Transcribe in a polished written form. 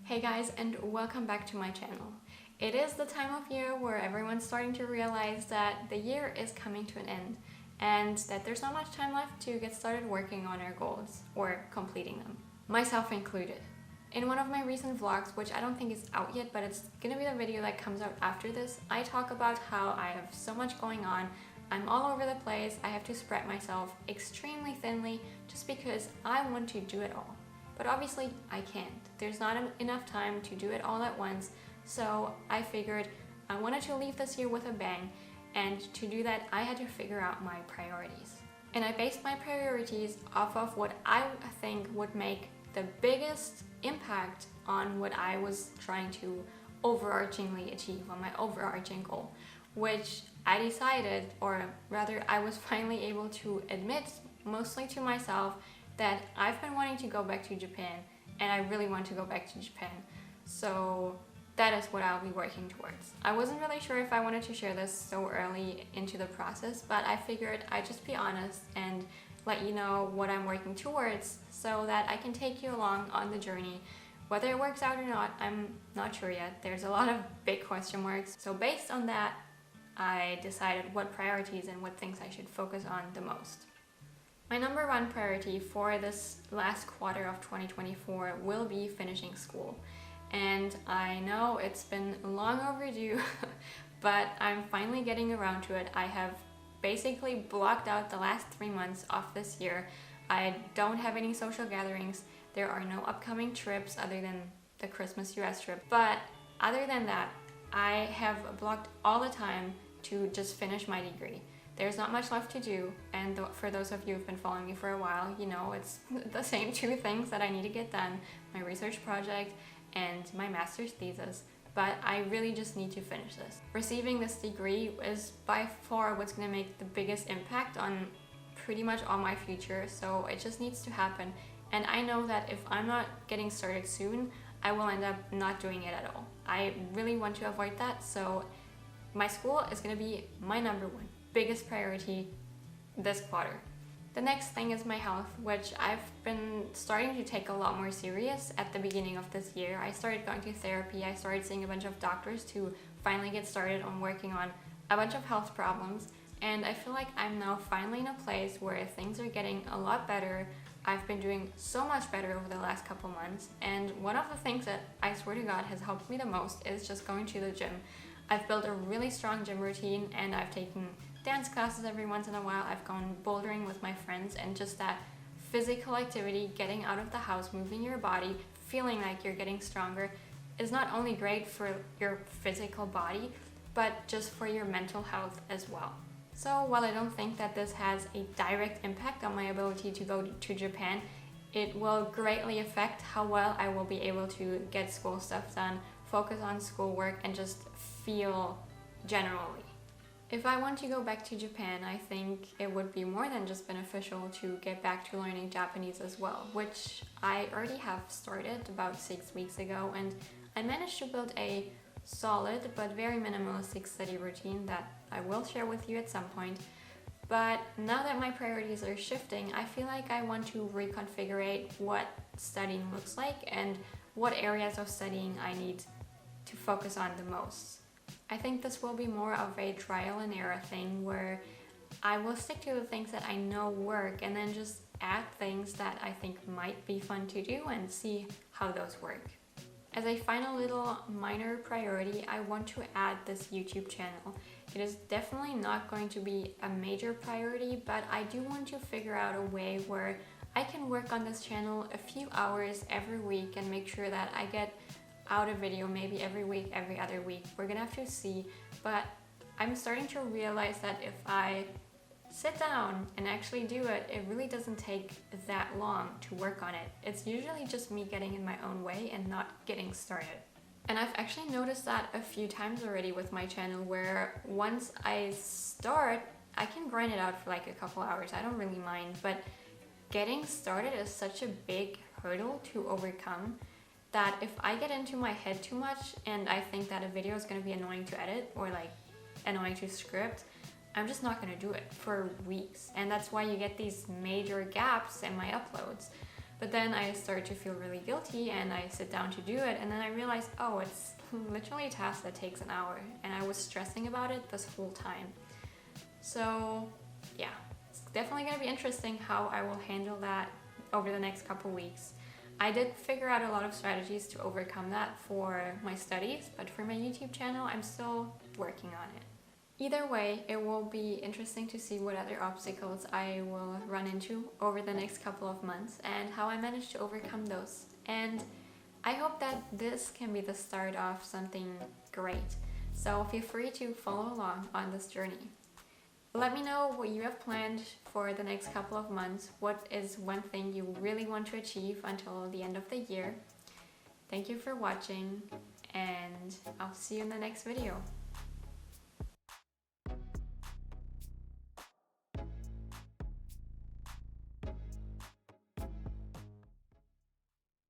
Hey guys, and welcome back to my channel. It is the time of year where everyone's starting to realize that the year is coming to an end and that there's not much time left to get started working on our goals or completing them, myself included. In one of my recent vlogs, which I don't think is out yet, but it's gonna be the video that comes out after this, I talk about how I have so much going on. I'm all over the place. I have to spread myself extremely thinly just because I want to do it all. But obviously I can't. There's not enough time to do it all at once. So I figured I wanted to leave this year with a bang, and to do that I had to figure out my priorities. And I based my priorities off of what I think would make the biggest impact on what I was trying to overarchingly achieve, on my overarching goal, which I decided, or rather I was finally able to admit, mostly to myself, that I've been wanting to go back to Japan, and I really want to go back to Japan. So that is what I'll be working towards. I wasn't really sure if I wanted to share this so early into the process, but I figured I'd just be honest and let you know what I'm working towards so that I can take you along on the journey. Whether it works out or not, I'm not sure yet. There's a lot of big question marks. So based on that, I decided what priorities and what things I should focus on the most. My number one priority for this last quarter of 2024 will be finishing school. And I know it's been long overdue, but I'm finally getting around to it. I have basically blocked out the last 3 months of this year. I don't have any social gatherings. There are no upcoming trips other than the Christmas US trip. But other than that, I have blocked all the time to just finish my degree. There's not much left to do, and for those of you who've been following me for a while, you know it's the same two things that I need to get done, my research project and my master's thesis, but I really just need to finish this. Receiving this degree is by far what's going to make the biggest impact on pretty much all my future, so it just needs to happen. And I know that if I'm not getting started soon, I will end up not doing it at all. I really want to avoid that, so my school is going to be my number one biggest priority this quarter. The next thing is my health, which I've been starting to take a lot more serious at the beginning of this year. I started going to therapy, I started seeing a bunch of doctors to finally get started on working on a bunch of health problems, and I feel like I'm now finally in a place where things are getting a lot better. I've been doing so much better over the last couple months, and one of the things that I swear to God has helped me the most is just going to the gym. I've built a really strong gym routine, and I've taken dance classes every once in a while. I've gone bouldering with my friends, and just that physical activity, getting out of the house, moving your body, feeling like you're getting stronger, is not only great for your physical body, but just for your mental health as well. So while I don't think that this has a direct impact on my ability to go to Japan, it will greatly affect how well I will be able to get school stuff done, focus on schoolwork, and just feel generally. If I want to go back to Japan, I think it would be more than just beneficial to get back to learning Japanese as well, which I already have started about 6 weeks ago, and I managed to build a solid but very minimalistic study routine that I will share with you at some point. But now that my priorities are shifting, I feel like I want to reconfigure what studying looks like and what areas of studying I need to focus on the most. I think this will be more of a trial and error thing where I will stick to the things that I know work and then just add things that I think might be fun to do and see how those work. As a final little minor priority, I want to add this YouTube channel. It is definitely not going to be a major priority, but I do want to figure out a way where I can work on this channel a few hours every week and make sure that I get out a video maybe every week, every other week. We're gonna have to see, but I'm starting to realize that if I sit down and actually do it, it really doesn't take that long to work on it. It's usually just me getting in my own way and not getting started. And I've actually noticed that a few times already with my channel, where once I start, I can grind it out for like a couple hours. I don't really mind, but getting started is such a big hurdle to overcome that if I get into my head too much and I think that a video is going to be annoying to edit or like annoying to script, I'm just not going to do it for weeks. And that's why you get these major gaps in my uploads. But then I started to feel really guilty and I sit down to do it, and then I realized, oh, it's literally a task that takes an hour, and I was stressing about it this whole time. So yeah, it's definitely gonna be interesting how I will handle that over the next couple weeks. I did figure out a lot of strategies to overcome that for my studies, but for my YouTube channel, I'm still working on it. Either way, it will be interesting to see what other obstacles I will run into over the next couple of months and how I manage to overcome those. And I hope that this can be the start of something great. So feel free to follow along on this journey. Let me know what you have planned for the next couple of months. What is one thing you really want to achieve until the end of the year? Thank you for watching, and I'll see you in the next video.